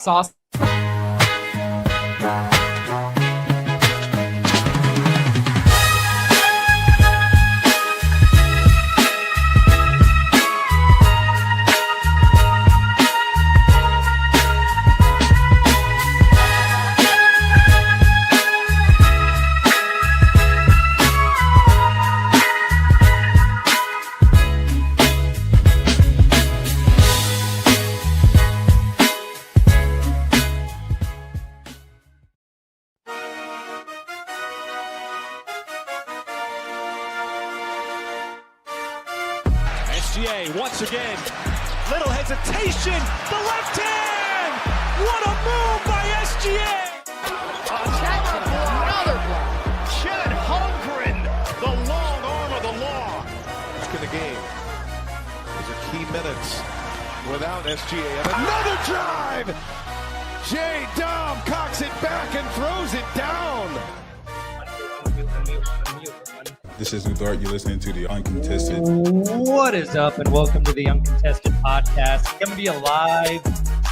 Sauce. SGA once again, little hesitation, the left hand! What a move by SGA! Another block. Chet Holmgren, the long arm of the law. Back in the game. These are key minutes without SGA. And another drive! J-Dom cocks it back and throws it down. This is Udart. You're listening to the Uncontested. What is up, and welcome to the Uncontested podcast. Coming to you live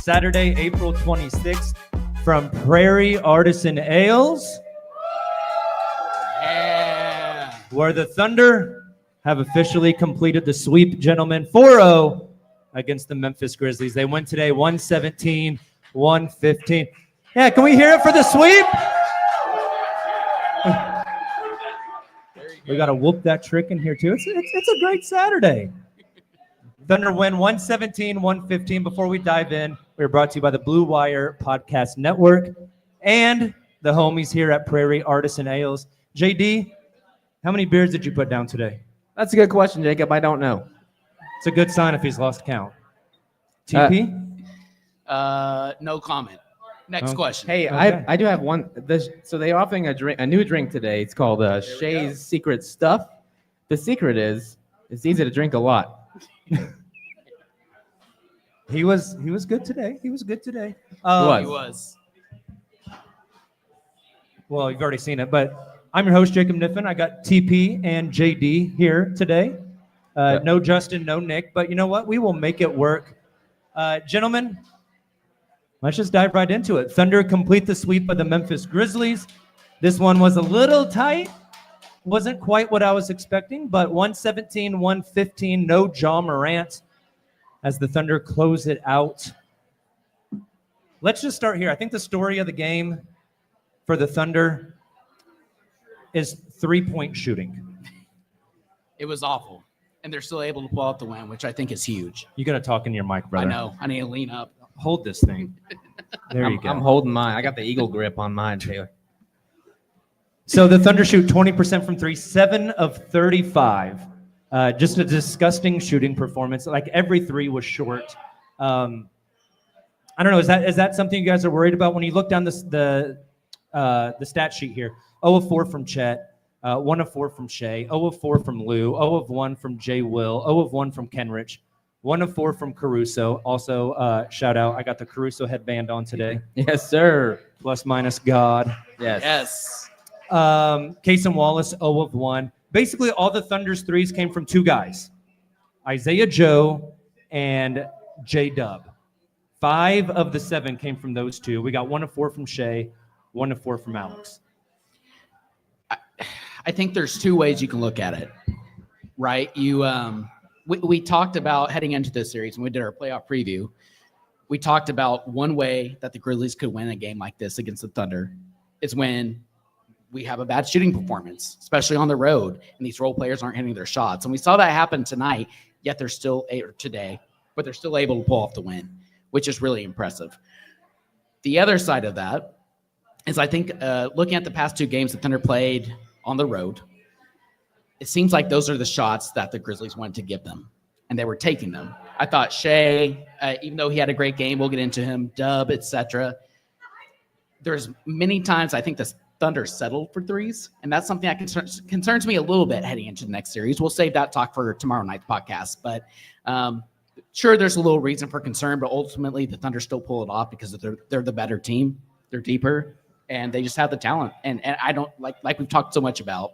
Saturday, April 26th from Prairie Artisan Ales. Yeah. Where the Thunder have officially completed the sweep, gentlemen, 4-0 against the Memphis Grizzlies. They win today 117-115. Yeah, can we hear it for the sweep? We got to whoop that trick in here, too. It's a great Saturday. Thunder win 117-115. Before we dive in, we're brought to you by the Blue Wire Podcast Network and the homies here at Prairie Artisan Ales. JD, how many beers did you put down today? That's a good question, Jacob. I don't know. It's a good sign if he's lost count. TP? No comment. Next question. Hey, Okay. I do have one. So they're offering a new drink today. It's called Shai's Secret Stuff. The secret is it's easy to drink a lot. He was good today. He was good today. He was. Well, you've already seen it, but I'm your host, Jacob Niffen. I got TP and JD here today. No Justin, no Nick, but you know what? We will make it work. Gentlemen, let's just dive right into it. Thunder complete the sweep of the Memphis Grizzlies. This one was a little tight. Wasn't quite what I was expecting, but 117-115, no Ja Morant as the Thunder close it out. Let's just start here. I think the story of the game for the Thunder is three-point shooting. It was awful. And they're still able to pull out the win, which I think is huge. You got to talk in your mic, brother. I know. I need to lean up. Hold this thing. There you go. I'm holding mine. I got the eagle grip on mine, Taylor. So the Thunder shoot 20% from three, 7 of 35. Just a disgusting shooting performance. Like every three was short. I don't know. Is that something you guys are worried about when you look down the stat sheet here? 0 of 4 from Chet, 1 of 4 from Shai, 0 of 4 from Lou, 0 of 1 from J. Will, 0 of 1 from Kenrich, 1 of 4 from Caruso. Also, shout out, I got the Caruso headband on today. Yes, sir. Plus minus God. Yes. Yes. Case and Wallace, 0 of 1. Basically, all the Thunder's threes came from two guys, Isaiah Joe and J-Dub. 5 of the 7 came from those two. We got 1 of 4 from Shai, 1 of 4 from Alex. I think there's two ways you can look at it, right? We talked about heading into this series when we did our playoff preview. We talked about one way that the Grizzlies could win a game like this against the Thunder is when we have a bad shooting performance, especially on the road, and these role players aren't hitting their shots. And we saw that happen tonight, yet they're still able to pull off the win, which is really impressive. The other side of that is I think looking at the past two games the Thunder played on the road, it seems like those are the shots that the Grizzlies wanted to give them, and they were taking them. I thought Shai, even though he had a great game, we'll get into him, Dub, etc. There's many times I think the Thunder settled for threes, and that's something that concerns me a little bit heading into the next series. We'll save that talk for tomorrow night's podcast, but sure, there's a little reason for concern, but ultimately the Thunder still pull it off because they're the better team. They're deeper, and they just have the talent. And I don't like we've talked so much about.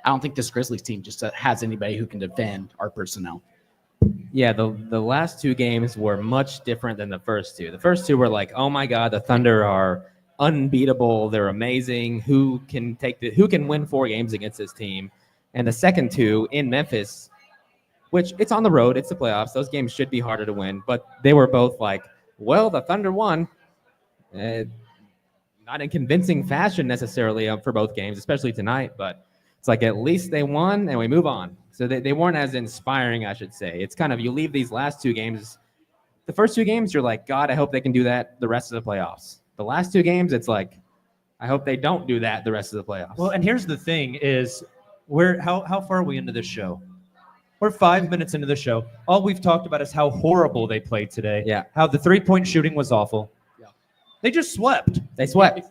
I don't think this Grizzlies team just has anybody who can defend our personnel. Yeah, the last two games were much different than the first two. The first two were like, oh my God, the Thunder are unbeatable. They're amazing. Who can win 4 games against this team? And the second two in Memphis, which it's on the road, it's the playoffs. Those games should be harder to win, but they were both like, well, the Thunder won. Not in convincing fashion necessarily for both games, especially tonight, but it's like at least they won and we move on. So they weren't as inspiring, I should say. It's kind of, you leave these last 2 games, the first 2 games, you're like, God, I hope they can do that the rest of the playoffs. The last 2 games, it's like, I hope they don't do that the rest of the playoffs. Well, and here's the thing is, how far are we into this show? We're 5 minutes into the show. All we've talked about is how horrible they played today. Yeah. How the 3-point shooting was awful. Yeah. They just swept. They swept.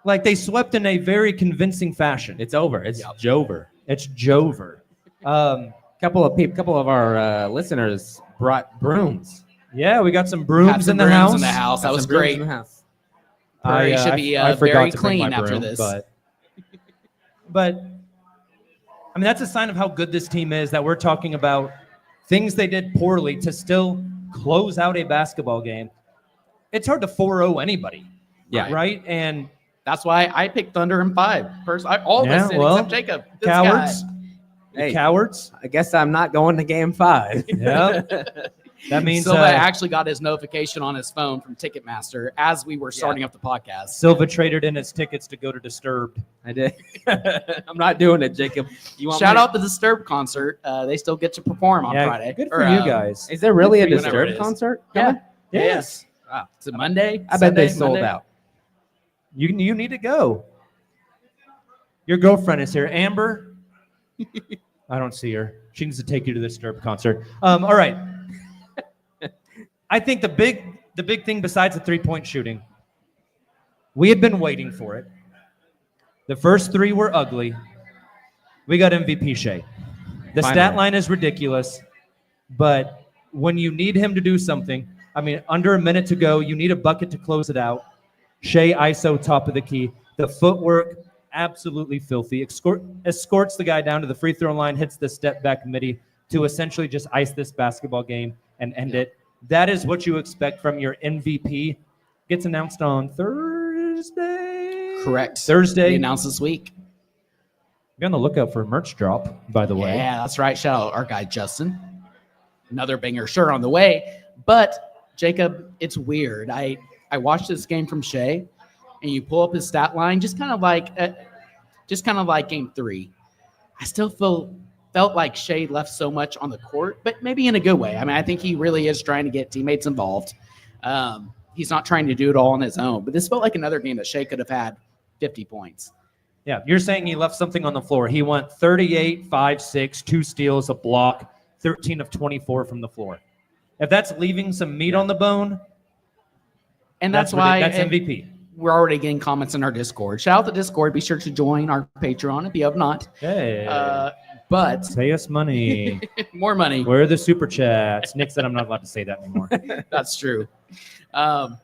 Like they swept in a very convincing fashion. It's over. It's Jover. It's Jover. Couple of our listeners brought brooms. Yeah, we got some Had brooms some in the brooms house. in the house. That was great. Prairie should be I forgot very to bring clean my after broom, this. But I mean, that's a sign of how good this team is, that we're talking about things they did poorly to still close out a basketball game. It's hard to 4-0 anybody. Yeah. Right? And That's why I picked Thunder in 5. All of us did, except Jacob. This cowards. guy. Hey, Cowards. I guess I'm not going to game 5. Yeah. That means Silva actually got his notification on his phone from Ticketmaster as we were starting up the podcast. Silva traded in his tickets to go to Disturbed. I did. I'm not doing it, Jacob. You want Shout me out the Disturbed concert. They still get to perform on Friday. Good for you guys. Is there really a Whenever it Disturbed is. concert? Yeah. coming? Yes. Wow. Is it Monday? I bet they Sunday? sold Monday? out. You need to go. Your girlfriend is here. Amber? I don't see her. She needs to take you to the Disturbed concert. All right. I think the big thing besides the 3-point shooting, we had been waiting for it. The first 3 were ugly. We got MVP Shai. The Finally. stat line is ridiculous, but when you need him to do something, I mean, under a minute to go, you need a bucket to close it out. Shai ISO top of the key. The footwork, absolutely filthy. Escorts the guy down to the free throw line, hits the step back midi to essentially just ice this basketball game and end it. That is what you expect from your MVP. Gets announced on Thursday. Correct. Thursday. Be announced this week. Be on the lookout for a merch drop, by the way. Yeah, that's right. Shout out our guy Justin. Another banger shirt on the way. But Jacob, it's weird. I watched this game from Shai, and you pull up his stat line, just kind of like game 3. I still felt like Shai left so much on the court, but maybe in a good way. I mean, I think he really is trying to get teammates involved. He's not trying to do it all on his own, but this felt like another game that Shai could have had 50 points. Yeah, you're saying he left something on the floor. He went 38, 5, 6, 2 steals, a block, 13 of 24 from the floor. If that's leaving some meat on the bone, And that's why that's MVP. We're already getting comments in our Discord. Shout out to Discord. Be sure to join our Patreon if you have not. Hey, But pay us money. more money. Where are the super chats? Nick said I'm not allowed to say that anymore. That's true. But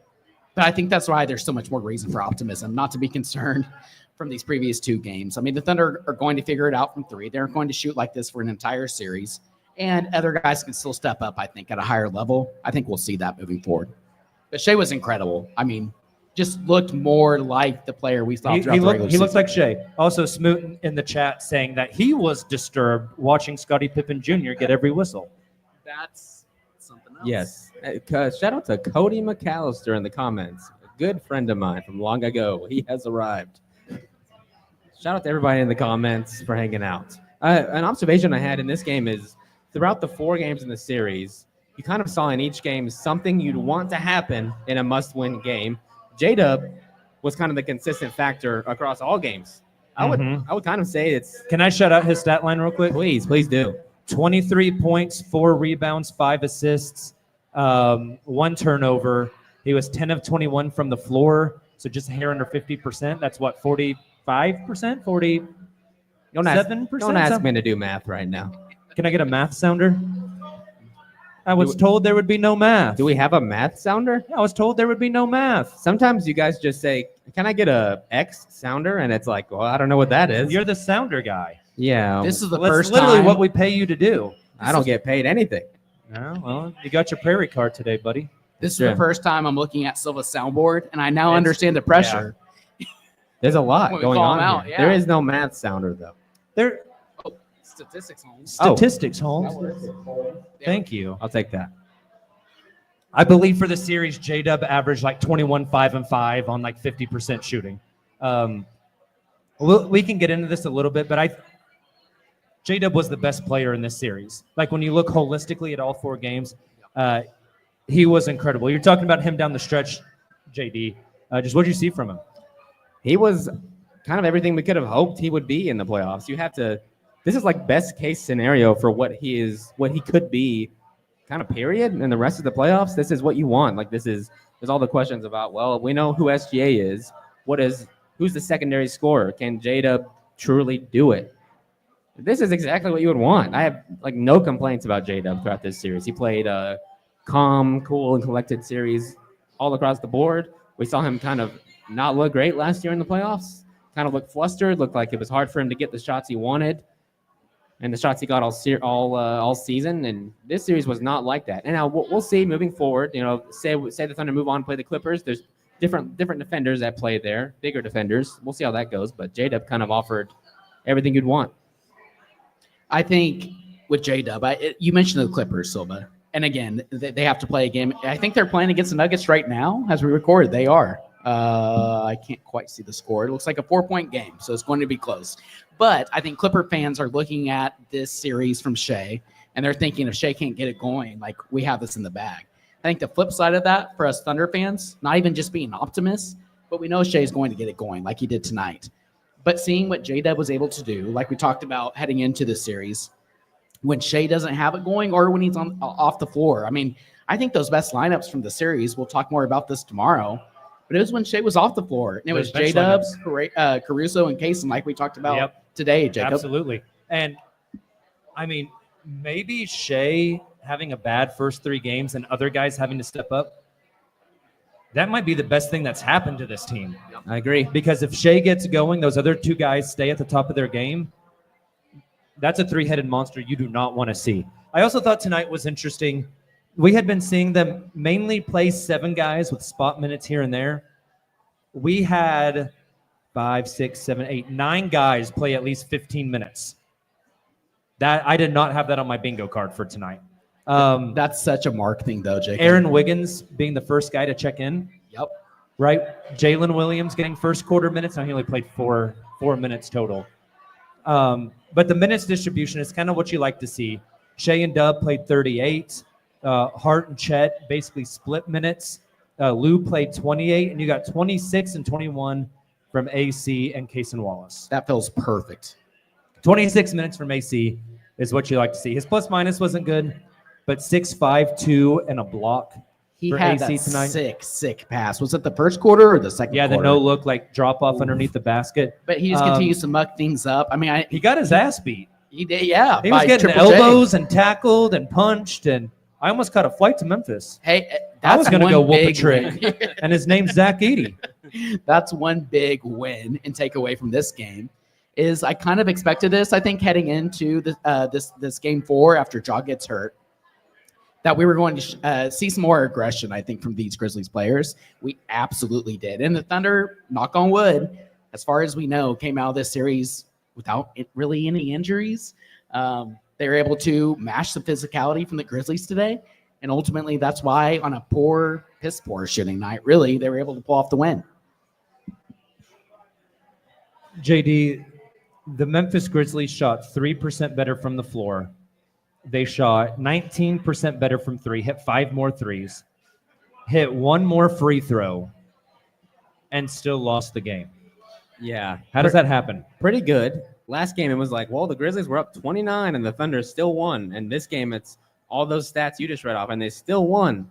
I think that's why there's so much more reason for optimism, not to be concerned from these previous 2 games. I mean, the Thunder are going to figure it out from 3. They're going to shoot like this for an entire series. And other guys can still step up, I think, at a higher level. I think we'll see that moving forward. But Shai was incredible. I mean, just looked more like the player we saw throughout the regular he looks season. like Shai. Also, Smoot in the chat saying that he was disturbed watching Scottie Pippen Jr. get every whistle. That's something else. Yes. Shout out to Cody McAllister in the comments. A good friend of mine from long ago. He has arrived. Shout out to everybody in the comments for hanging out. An observation I had in this game is throughout the 4 games in the series, you kind of saw in each game something you'd want to happen in a must-win game. J-Dub was kind of the consistent factor across all games. I would kind of say it's... Can I shout out his stat line real quick? Please do. 23 points, 4 rebounds, 5 assists, 1 turnover. He was 10 of 21 from the floor, so just a hair under 50%. That's what, 45%? 47%? Don't ask me to do math right now. Can I get a math sounder? I was told there would be no math. Do we have a math sounder? I was told there would be no math. Sometimes you guys just say, can I get a X sounder? And it's like, well, I don't know what that is. You're the sounder guy. Yeah. This is the That's first literally time. what we pay you to do. I don't get paid anything. No, well, you got your Prairie card today, buddy. This is Yeah. the first time I'm looking at Silva's soundboard, and I now understand the pressure. There's a lot When we going call on him out, here. yeah. There is no math sounder, though. There, Oh, statistics, Holmes. statistics, Holmes. Thank you. I'll take that. I believe for the series, J-Dub averaged like 21, 5, and 5 on like 50% shooting. We can get into this a little bit, but J-Dub was the best player in this series. Like when you look holistically at all 4 games, he was incredible. You're talking about him down the stretch, JD. Just what did you see from him? He was kind of everything we could have hoped he would be in the playoffs. This is like best case scenario for what he could be, kind of period. In the rest of the playoffs, this is what you want. Like there's all the questions about, well, we know who SGA is. Who's the secondary scorer? Can J-Dub truly do it? This is exactly what you would want. I have like no complaints about J-Dub throughout this series. He played a calm, cool, and collected series all across the board. We saw him kind of not look great last year in the playoffs. Kind of looked flustered. Looked like it was hard for him to get the shots he wanted, and the shots he got all season. And this series was not like that. And now we'll see moving forward. You know, say the Thunder move on and play the Clippers. There's different defenders that play there, bigger defenders. We'll see how that goes. But J-Dub kind of offered everything you'd want. I think with J-Dub, you mentioned the Clippers, Silva. And again, they have to play a game. I think they're playing against the Nuggets right now as we record. They are. I can't quite see the score. It looks like a 4-point game, so it's going to be close. But I think Clipper fans are looking at this series from Shai, and they're thinking if Shai can't get it going, like we have this in the bag. I think the flip side of that for us Thunder fans, not even just being optimists, but we know Shai is going to get it going like he did tonight. But seeing what J-Dub was able to do, like we talked about heading into this series, when Shai doesn't have it going or when he's off the floor. I mean, I think those best lineups from the series, we'll talk more about this tomorrow, but it was when Shai was off the floor. And it was J-Dub, Caruso, and Kaysen, like we talked about today, Jacob. Absolutely. And, I mean, maybe Shai having a bad first 3 games and other guys having to step up, that might be the best thing that's happened to this team. I agree. Because if Shai gets going, those other 2 guys stay at the top of their game, that's a 3-headed monster you do not want to see. I also thought tonight was interesting. We had been seeing them mainly play 7 guys with spot minutes here and there. We had 5, 6, 7, 8, 9 guys play at least 15 minutes. That I did not have that on my bingo card for tonight. That's such a Mark thing, though, Jacob. Aaron Wiggins being the first guy to check in. Yep. Right? Jalen Williams getting first quarter minutes. Now he only played 4 minutes total. But the minutes distribution is kind of what you like to see. Shai and Dub played 38. Hart and Chet basically split minutes. Lou played 28, and you got 26 and 21 from AC and Kaysen Wallace. That feels perfect. 26 minutes from AC is what you like to see. His plus minus wasn't good, but 6, 5, 2, and a block. He for had AC that tonight. sick pass. Was it the first quarter or the second Yeah, quarter? the no-look, like, drop-off underneath the basket. But he just continues to muck things up. I mean, He got his ass beat. he did, yeah. He was by getting Triple J. elbows and tackled and punched, and I almost caught a flight to Memphis. Hey, I was that's going to one go whoop a big trick, win. and his name's Zach Eady. That's one big win and takeaway from this game. Is I kind of expected this. I think heading into this game 4 after Ja gets hurt, that we were going to see some more aggression, I think, from these Grizzlies players. We absolutely did. And the Thunder, knock on wood, as far as we know, came out of this series without really any injuries. They were able to match the physicality from the Grizzlies today. And ultimately, that's why on a piss poor shooting night, really, they were able to pull off the win. JD, the Memphis Grizzlies shot 3% better from the floor. They shot 19% better from 3, hit 5 more threes, hit 1 more free throw, and still lost the game. Yeah. How does that happen? Pretty good. Last game, it was like, well, the Grizzlies were up 29 and the Thunder still won. And this game, it's all those stats you just read off, and they still won.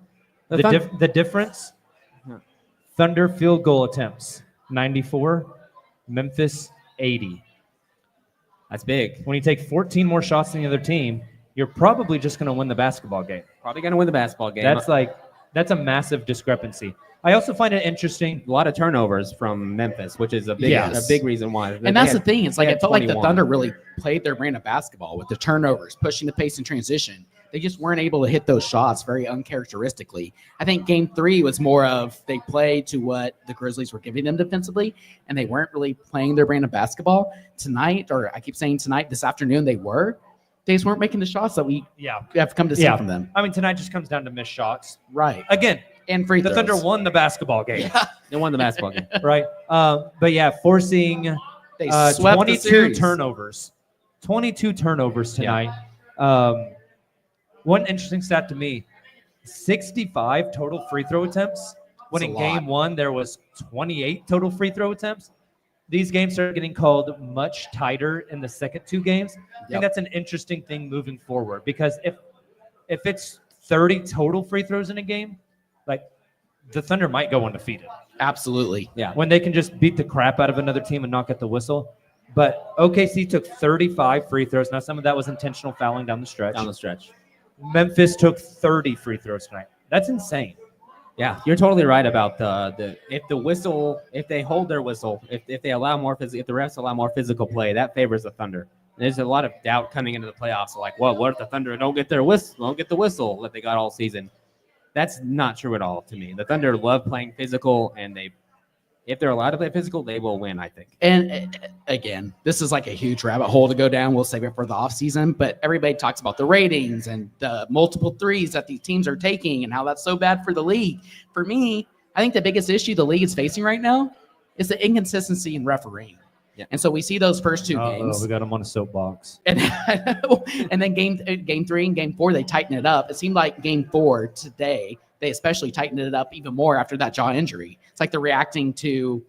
The difference, Thunder field goal attempts, 94, Memphis, 80. That's big. When you take 14 more shots than the other team, you're probably just going to win the basketball game. Probably going to win the basketball game. That's a massive discrepancy. I also find it interesting. A lot of turnovers from Memphis, which is a big reason why. And that's the thing. It's like it felt like the 21. Thunder really played their brand of basketball with the turnovers, pushing the pace in transition, they just weren't able to hit those shots very uncharacteristically. I think game 3 was more of they played to what the Grizzlies were giving them defensively, and they weren't really playing their brand of basketball. Tonight, or I keep saying tonight, this afternoon, they just weren't making the shots that we have come to see from them. I mean, tonight just comes down to missed shots. Right. Again, and free throws. The Thunder won the basketball game. Yeah. They won the basketball game. Right. But yeah, forcing They swept 22 the series. turnovers. 22 turnovers tonight. One interesting stat to me, 65 total free throw attempts. When in game 1, there was 28 total free throw attempts. These games are getting called much tighter in the second 2 games. I think that's an interesting thing moving forward, because if it's 30 total free throws in a game, like, the Thunder might go undefeated. Absolutely. Yeah. When they can just beat the crap out of another team and not get the whistle. But OKC took 35 free throws. Now, some of that was intentional fouling down the stretch. Memphis took 30 free throws tonight. That's insane. Yeah, you're totally right about if they hold their whistle, if they allow more if the refs allow more physical play, that favors the Thunder. There's a lot of doubt coming into the playoffs. Like, well, what if the Thunder don't get the whistle that they got all season? That's not true at all to me. The Thunder love playing physical, and if they're allowed to play physical, they will win, I think. And again, this is like a huge rabbit hole to go down. We'll save it for the offseason, but everybody talks about the ratings and the multiple threes that these teams are taking and how that's so bad for the league. For me, I think the biggest issue the league is facing right now is the inconsistency in refereeing. Yeah. And so we see those first 2 games. We got them on a soapbox. And then game 3 and game 4, they tighten it up. It seemed like game 4 today, they especially tightened it up even more after that jaw injury. It's like they're reacting to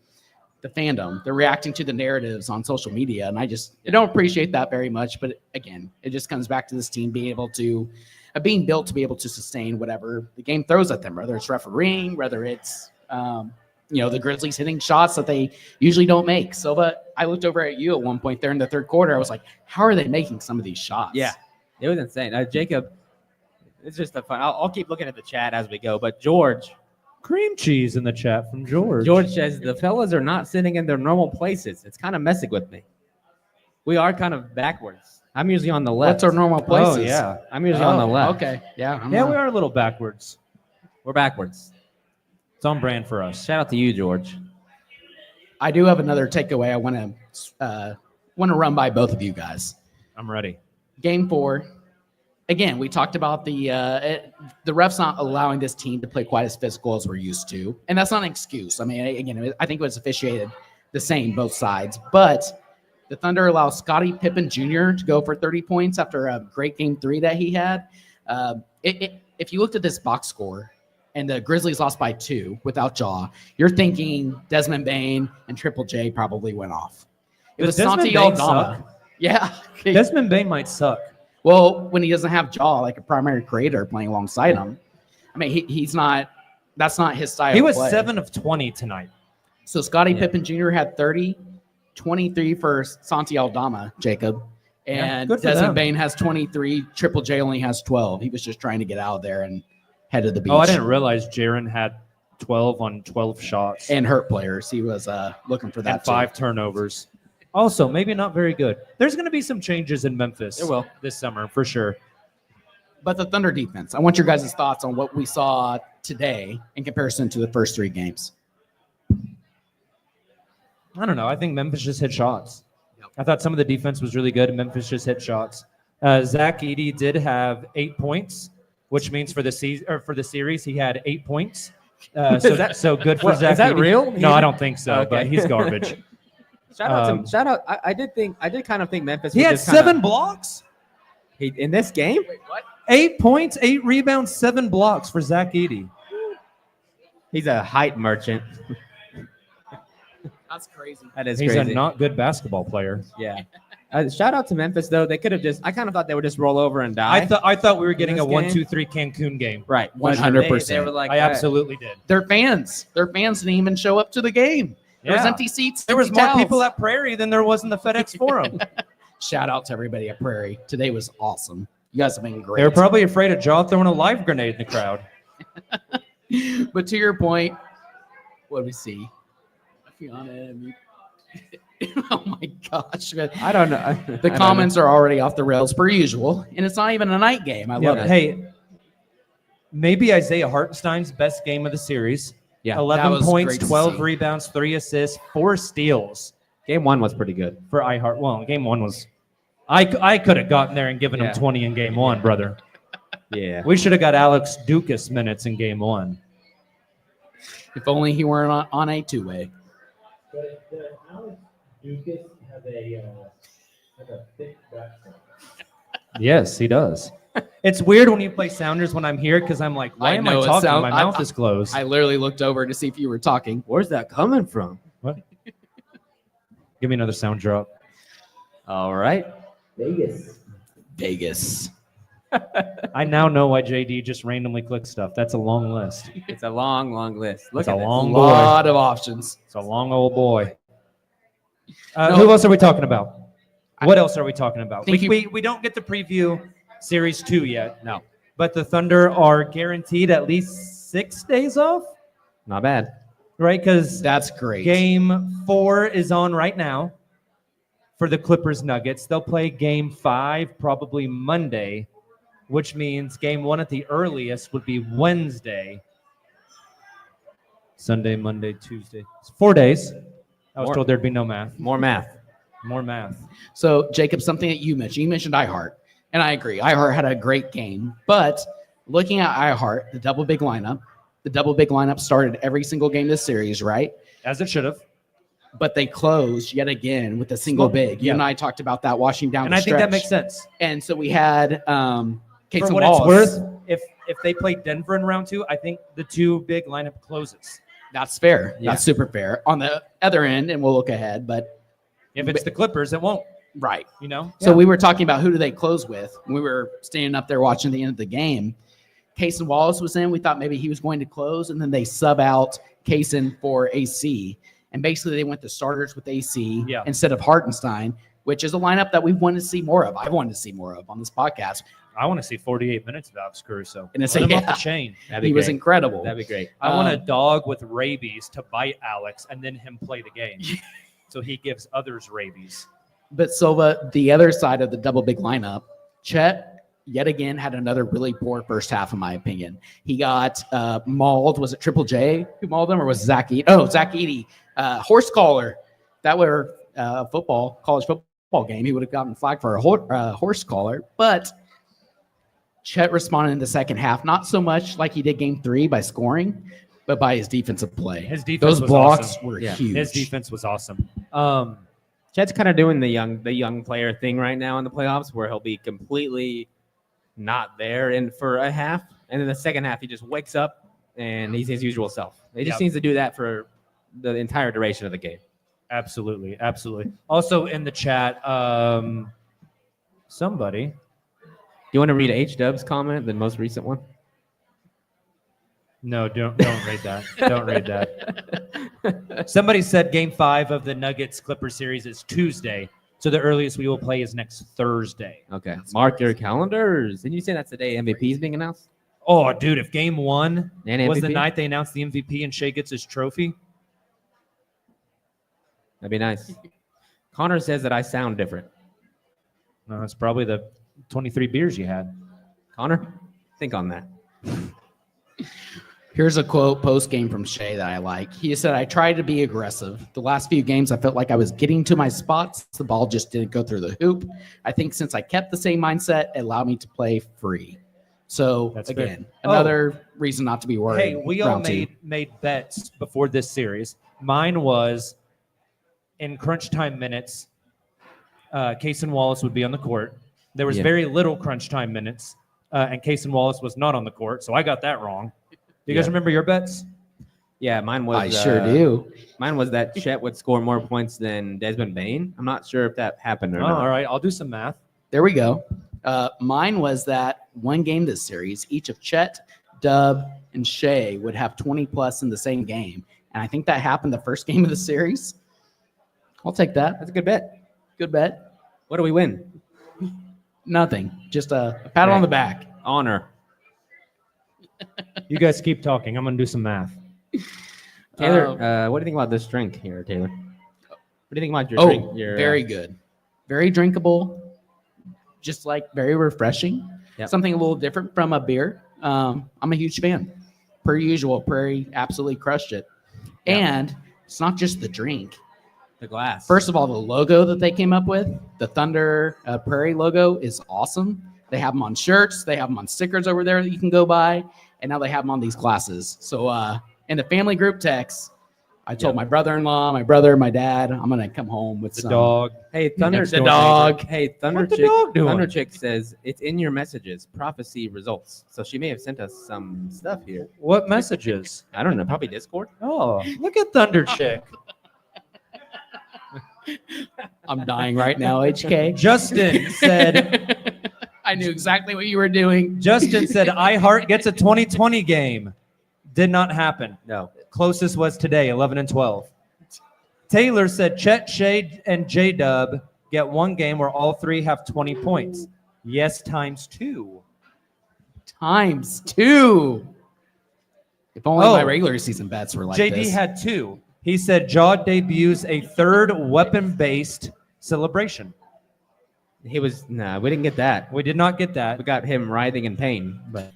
the fandom. They're reacting to the narratives on social media. And I don't appreciate that very much. But again, it just comes back to this team being built to be able to sustain whatever the game throws at them, whether it's refereeing, whether it's, the Grizzlies hitting shots that they usually don't make. So, but I looked over at you at one point there in the third quarter. I was like, how are they making some of these shots? Yeah, it was insane. Jacob, it's just a fun. I'll keep looking at the chat as we go. But George, Cream cheese in the chat from George. George says the fellas are not sitting in their normal places. It's kind of messing with me. We are kind of backwards. I'm usually on the left. What's our normal places? Oh, yeah. I'm usually on the left. Okay. Yeah. We are a little backwards. We're backwards. It's on brand for us. Shout out to you, George. I do have another takeaway I want to run by both of you guys. I'm ready. Game 4. Again, we talked about the refs not allowing this team to play quite as physical as we're used to. And that's not an excuse. I mean, again, I think it was officiated the same, both sides. But the Thunder allows Scottie Pippen Jr. to go for 30 points after a great game 3 that he had. If you looked at this box score, and the Grizzlies lost by 2 without Ja, you're thinking Desmond Bane and Triple J probably went off. It was Santi Aldama. Yeah. Desmond Bane might suck. Well, when he doesn't have Ja, like a primary creator playing alongside him, I mean, he's not – that's not his style. He was of play. 7 of 20 tonight. So Scottie Pippen Jr. had 30, 23 for Santi Aldama, Jacob. And Desmond Bane has 23. Triple J only has 12. He was just trying to get out of there and head to the beach. Oh, I didn't realize Jaren had 12 on 12 shots. And hurt players. He was looking for that. And 5 turnovers. Also, maybe not very good. There's going to be some changes in Memphis. There will. This summer, for sure. But the Thunder defense, I want your guys' thoughts on what we saw today in comparison to the first 3 games. I don't know. I think Memphis just hit shots. Yep. I thought some of the defense was really good, and Memphis just hit shots. Zach Edey did have 8 points, which means for the season or for the series he had 8 points. So good for Zach. Is that Edey. real? No, I don't think so. Okay. But he's garbage. Shout out! I did kind of think Memphis. He had 7 blocks. In this game. Wait, what? 8 points, 8 rebounds, 7 blocks for Zach Edey. He's a height merchant. That's crazy. That is He's crazy. a not good basketball player. Yeah. Shout out to Memphis though. They could have just. I kind of thought they would just roll over and die. I thought we were getting a this 1-2-3 Cancun game. Right. 100%. They were like. I absolutely did. Their fans didn't even show up to the game. There was empty seats. There was empty more towels. people at Prairie than there was in the FedEx Forum. Shout out to everybody at Prairie. Today was awesome. You guys have been great. They were probably afraid of Ja throwing a live grenade in the crowd. But to your point, what do we see? Oh my gosh. I don't know. The comments are already off the rails per usual, and it's not even a night game. I love it. Hey, maybe Isaiah Hartenstein's best game of the series. Yeah, 11 that was points, great to 12 see. rebounds, 3 assists, 4 steals Game 1 was pretty good. for iHeart. Well, game 1 was. I could have gotten there and given him 20 in game 1, brother. Yeah. We should have got Alex Dukas minutes in game 1. If only he weren't on a two-way. Alex Dukas have a thick background? Yes, he does. It's weird when you play Sounders when I'm here because I'm like, why am I know, it talking? sound- My mouth is closed. I literally looked over to see if you were talking. Where's that coming from? What? Give me another sound drop. All right. Vegas. I now know why JD just randomly clicks stuff. That's a long list. It's a long, long list. Look It's at a this. A long boy. lot of options. It's a long old boy. No. Who else are we talking about? What else are we talking about? think We don't get to preview Series 2 yet. No, But the Thunder are guaranteed at least 6 days off, not bad. right? Because That's great. Game 4 is on right now for the Clippers Nuggets. They'll play Game 5 probably Monday, which means Game 1 at the earliest would be Wednesday. Sunday, Monday, Tuesday. It's 4 days. I was More. told there'd be no math. More math. More math. So, Jacob, something that you mentioned iHeart, and I agree. iHeart had a great game, but looking at iHeart, the double big lineup started every single game this series, right? As it should have. But they closed yet again with a single big. You Yeah. and I talked about that washing down And the I think that stretch. makes sense. And so we had For Casey what Wallace. it's worth, if they play Denver in round 2, I think the 2 big lineup closes. That's fair. Yeah. That's super fair. On the other end, and we'll look ahead, but If it's the Clippers, it won't, right. you know? So we were talking about who do they close with. We were standing up there watching the end of the game. Kaysen Wallace was in. We thought maybe he was going to close, and then they sub out Kaysen for AC. And basically they went to starters with AC instead of Hartenstein, which is a lineup that we've wanted to see more of. I've wanted to see more of on this podcast. I want to see 48 minutes of Alex Caruso. And it's Let him yeah. off the chain. That'd be He was great. incredible. That'd be great. I want a dog with rabies to bite Alex and then him play the game. So he gives others rabies. But Silva, the other side of the double big lineup, Chet yet again had another really poor first half, in my opinion. He got mauled. Was it Triple J who mauled him, or was it Zach Edey? Oh, Zach Edey, horse collar. That were college football game. He would have gotten flagged for a horse collar. But Chet responded in the second half, not so much like he did Game 3 by scoring, but by his defensive play. His defense Those was blocks awesome. were Yeah. huge. His defense was awesome. Chet's kind of doing the young player thing right now in the playoffs, where he'll be completely not there and for a half, and then the second half he just wakes up and he's his usual self. He just needs to do that for the entire duration of the game. Absolutely. Absolutely. Also in the chat, somebody. Do you want to read H-Dub's comment, the most recent one? No, don't read that. Don't read that. Somebody said Game 5 of the Nuggets Clippers series is Tuesday, so the earliest we will play is next Thursday. Okay. Mark your calendars. Didn't you say that's the day MVP is being announced? Oh, dude, if Game 1 And was the MVP? night they announced the MVP and Shai gets his trophy, That'd be nice. Connor says that I sound different. no, it's probably the 23 beers you had. Connor, think on that. Here's a quote post-game from Shai that I like. He said, I tried to be aggressive. The last few games, I felt like I was getting to my spots. The ball just didn't go through the hoop. I think since I kept the same mindset, it allowed me to play free. So, That's again, fair. another reason not to be worried. Hey, we all round two. made bets before this series. Mine was in crunch time minutes, Kaysen Wallace would be on the court. There was very little crunch time minutes, and Kaysen Wallace was not on the court, so I got that wrong. Do you guys remember your bets? Yeah, mine was. I sure do. Mine was that Chet would score more points than Desmond Bain. I'm not sure if that happened or Oh, not. all right, I'll do some math. There we go. Mine was that one game this series, each of Chet, Dub, and Shai would have 20 plus in the same game. And I think that happened the first game of the series. I'll take that. That's a good bet. Good bet. What do we win? Nothing. Just a pat on the back. Honor. You guys keep talking. I'm going to do some math. Taylor, what do you think about this drink here, Taylor? What do you think about your Oh, drink? Your, very good. Very drinkable. Just like very refreshing. Yep. Something a little different from a beer. I'm a huge fan. Per usual, Prairie absolutely crushed it. Yep. And it's not just the drink. the glass. First of all, the logo that they came up with, the Thunder Prairie logo, is awesome. They have them on shirts. They have them on stickers over there that you can go buy. And now they have them on these glasses. So in the family group text, I told my brother-in-law, my brother, my dad, I'm going to come home with The some. dog. Hey, Thunder The dog. Hey, Thunder What the Chick. dog doing? Thunder Chick says it's in your messages. Prophecy results. So she may have sent us some stuff here. What messages? I don't know. Probably Discord. Oh, look at Thunder Chick. I'm dying right now, HK. Justin said, I knew exactly what you were doing. I Heart gets a 2020 game. Did not happen. No. Closest was today, 11 and 12. Taylor said Chet, Shade, and J-Dub get one game where all three have 20 points. Yes, times two. Times two. If only Oh. my regular season bets were like JD this. had two. He said Ja debuts a third weapon-based celebration. He was no. We didn't get that. We did not get that. We got him writhing in pain. But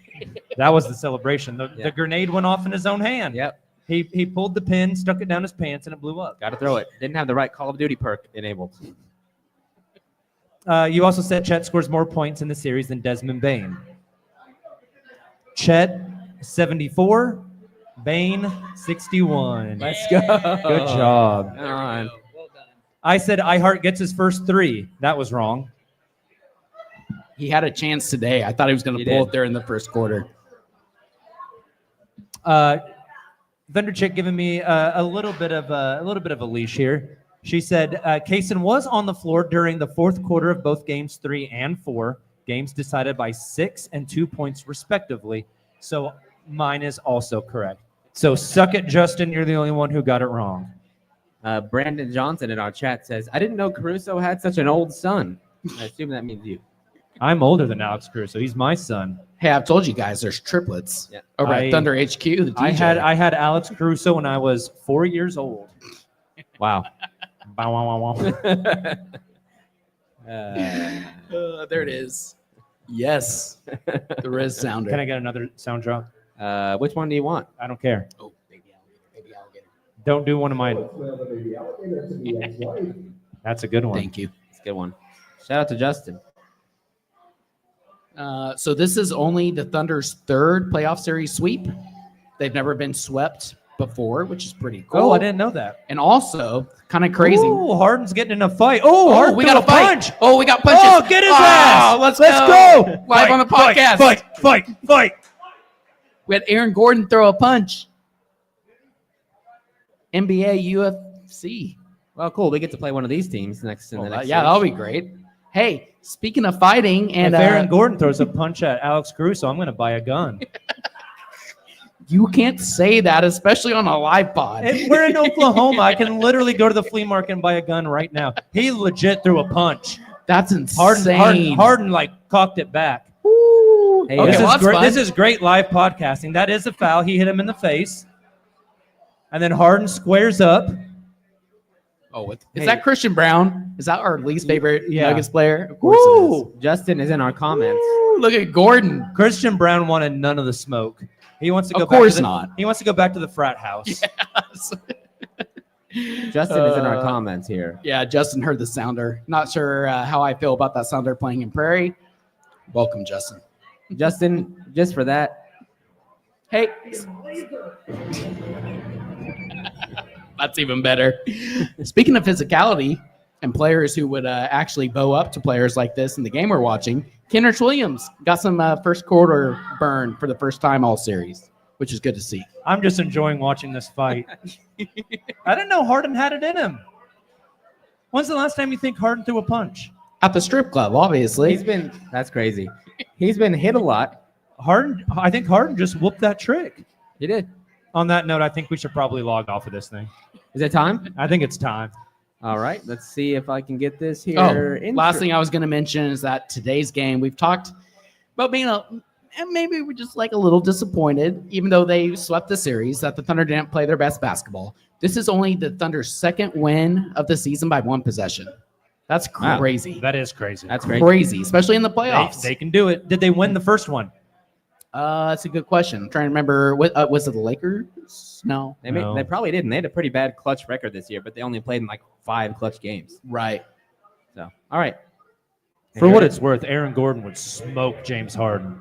That was the celebration. Yeah. The grenade went off in his own hand. yep, He pulled the pin, stuck it down his pants, and it blew up. got to throw it. Didn't have the right Call of Duty perk enabled. You also said Chet scores more points in the series than Desmond Bain. Chet, 74. Bain, 61. Let's go. Good job. Come on. I said I Heart gets his first three. That was wrong. He had a chance today. I thought he was going He to pull did. it there in the first quarter. Thunder Chick giving me a little bit of a leash here. She said Kaysen was on the floor during the fourth quarter of both games 3 and 4. Games decided by 6 and 2 points respectively. So mine is also correct. So suck it, Justin. You're the only one who got it wrong. Brandon Johnson in our chat says, "I didn't know Caruso had such an old son." I assume that means you. I'm older than Alex Caruso. He's my son. Hey, I've told you guys there's triplets Yeah. over I- at Thunder HQ. The DJ. I had Alex Caruso when I was 4 years old. Wow. Bow, wow, wow, wow. There it is. Yes. The Riz sounder. Can I get another sound drop? Which one do you want? I don't care. Oh, baby alligator, baby alligator. Don't do one of mine. That's a good one. Thank you. It's a good one. Shout out to Justin. So this is only the Thunder's third playoff series sweep. They've never been swept before, which is pretty cool. Oh, I didn't know that. And also, kind of crazy. Ooh, Harden's getting in a fight. Oh, Harden we threw got a fight. punch. Oh, we got punches. Oh, get his ass. Let's go. Live Fight, on the podcast. Fight. We had Aaron Gordon throw a punch. NBA, UFC. Well, cool. We get to play one of these teams next in the next. Yeah, series. that'll be great. Hey, speaking of fighting, and If Aaron Gordon throws a punch at Alex Caruso, I'm going to buy a gun. you can't say that, especially on a live pod. If we're in Oklahoma, I can literally go to the flea market and buy a gun right now. He legit threw a punch. That's insane. Harden like cocked it back. Hey, Okay, This well, is that's great. fun. This is great live podcasting. That is a foul. He hit him in the face. And then Harden squares up. Is Hey. that Christian Brown? Is that our least favorite Yeah. Nuggets player? Of course it is. Justin is in our comments. Ooh, look at Gordon. Christian Brown wanted none of the smoke. He wants to go Of back course to the, not. He wants to go back to the frat house. Justin is in our comments here. Yeah, Justin heard the sounder. Not sure how I feel about that sounder playing in Prairie. Welcome, Justin. Justin, just for that, Hey. That's even better. Speaking of physicality and players who would actually bow up to players like this in the game we're watching, Kenrich Williams got some first quarter burn for the first time all series, which is good to see. I'm just enjoying watching this fight. I didn't know Harden had it in him. When's the last time you think Harden threw a punch? At the strip club, obviously. that's crazy. He's been hit a lot. I think Harden just whooped that trick. He did. On that note, I think we should probably log off of this thing. Is it time? I think it's time. All right. Let's see if I can get this here. Last thing I was going to mention is that today's game, we've talked about being maybe we're just like a little disappointed, even though they swept the series, that the Thunder didn't play their best basketball. This is only the Thunder's second win of the season by 1 possession. That's Wow. crazy. That is crazy. That's great. Crazy, especially in the playoffs. They can do it. Did they win the first one? That's a good question. I'm trying to remember. What was it? The Lakers? No. No. They probably didn't. They had a pretty bad clutch record this year, but they only played in like 5 clutch games. Right. So, all right. For what it's worth, Aaron Gordon would smoke James Harden.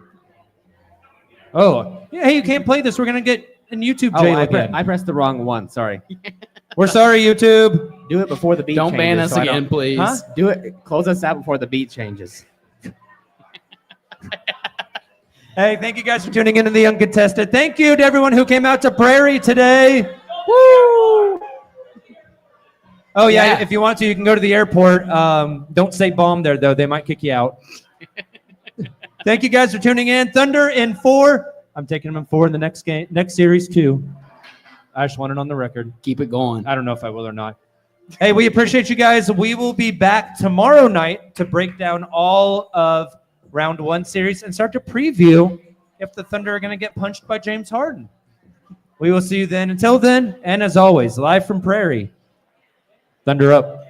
Oh, yeah, hey, you can't play this. We're going to get in YouTube Oh, jail I again. pressed the wrong one. Sorry. We're sorry, YouTube. Do it before the beat Don't changes. ban us so I again, don't- please. Huh? Do it. Close us out before the beat changes. Hey, thank you guys for tuning into The Uncontested. Thank you to everyone who came out to Prairie today. Woo! Oh, yeah, if you want to, you can go to the airport. Don't say bomb there, though. They might kick you out. Thank you guys for tuning in. Thunder in 4. I'm taking them in 4 in the next game, next series, too. I just want it on the record. Keep it going. I don't know if I will or not. Hey, we appreciate you guys. We will be back tomorrow night to break down all of round 1 series and start to preview if the Thunder are going to get punched by James Harden. We will see you then. Until then, and as always, live from Prairie, Thunder up.